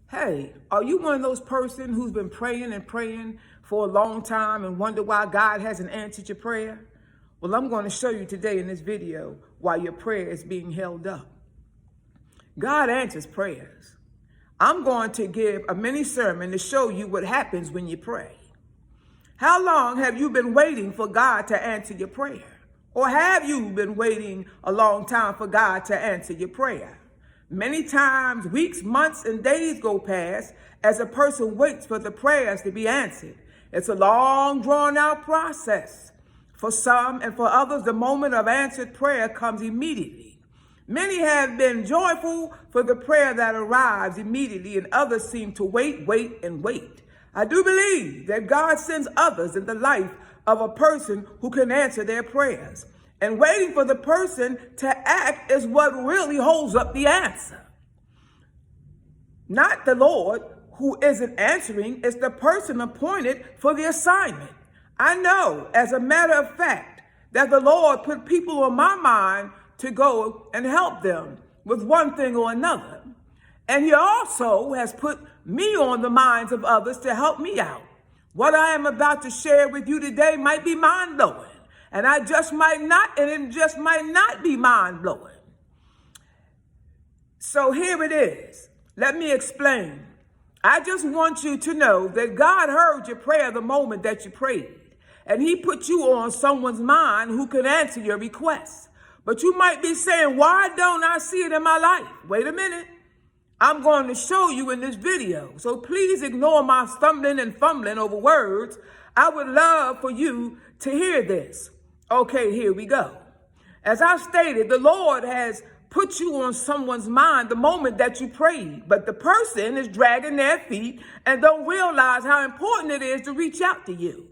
Hey, are you one of those person who's been praying and praying for a long time and wonder why God hasn't answered your prayer? Well, I'm going to show you today in this video why your prayer is being held up. God answers prayers. I'm going to give a mini sermon to show you what happens when you pray. How long have you been waiting for God to answer your prayer? Or have you been waiting a long time for God to answer your prayer? Many times, weeks, months, and days go past as a person waits for the prayers to be answered. It's a long, drawn-out process. For some and for others, the moment of answered prayer comes immediately. Many have been joyful for the prayer that arrives immediately, and others seem to wait. I do believe that God sends others in the life of a person who can answer their prayers. And waiting for the person to act is what really holds up the answer. Not the Lord who isn't answering, it's the person appointed for the assignment. I know, as a matter of fact, that the Lord put people on my mind to go and help them with one thing or another. And he also has put me on the minds of others to help me out. What I am about to share with you today might be mind-blowing. And it just might not be mind-blowing. So here it is. Let me explain. I just want you to know that God heard your prayer the moment that you prayed. And he put you on someone's mind who can answer your request. But you might be saying, why don't I see it in my life? Wait a minute. I'm going to show you in this video. So please ignore my stumbling and fumbling over words. I would love for you to hear this. Okay, here we go. As I stated, the Lord has put you on someone's mind the moment that you prayed, but the person is dragging their feet and don't realize how important it is to reach out to you.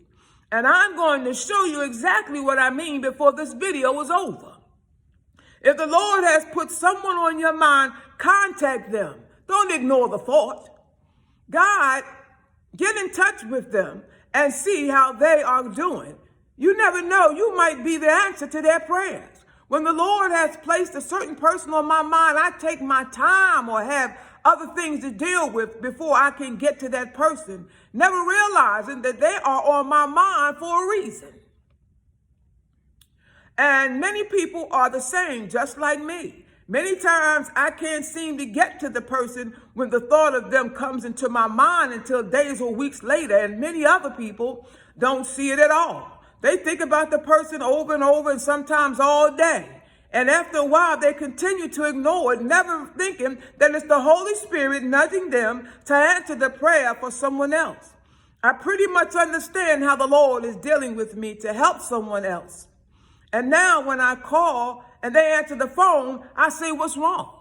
And I'm going to show you exactly what I mean before this video is over. If the Lord has put someone on your mind, contact them. Don't ignore the thought. God, get in touch with them and see how they are doing. You never know, you might be the answer to their prayers. When the Lord has placed a certain person on my mind, I take my time or have other things to deal with before I can get to that person, never realizing that they are on my mind for a reason. And many people are the same, just like me. Many times I can't seem to get to the person when the thought of them comes into my mind until days or weeks later, and many other people don't see it at all. They think about the person over and over and sometimes all day. And after a while, they continue to ignore it, never thinking that it's the Holy Spirit nudging them to answer the prayer for someone else. I pretty much understand how the Lord is dealing with me to help someone else. And now when I call and they answer the phone, I say, what's wrong?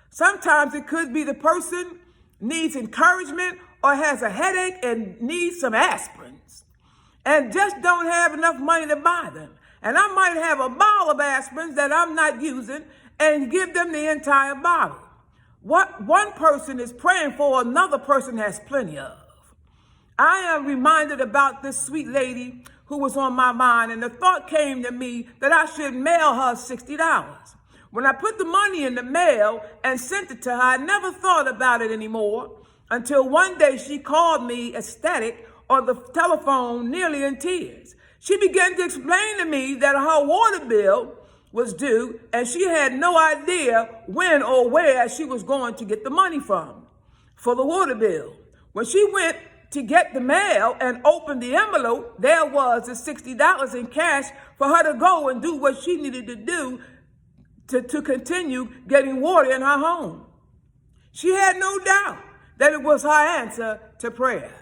Sometimes it could be the person needs encouragement or has a headache and needs some aspirins, and just don't have enough money to buy them. And I might have a bottle of aspirins that I'm not using and give them the entire bottle. What one person is praying for, another person has plenty of. I am reminded about this sweet lady who was on my mind, and the thought came to me that I should mail her $60. When I put the money in the mail and sent it to her, I never thought about it anymore until one day she called me ecstatic on the telephone, nearly in tears. She began to explain to me that her water bill was due and she had no idea when or where she was going to get the money from for the water bill. When she went to get the mail and opened the envelope, there was the $60 in cash for her to go and do what she needed to do to continue getting water in her home. She had no doubt that it was her answer to prayer.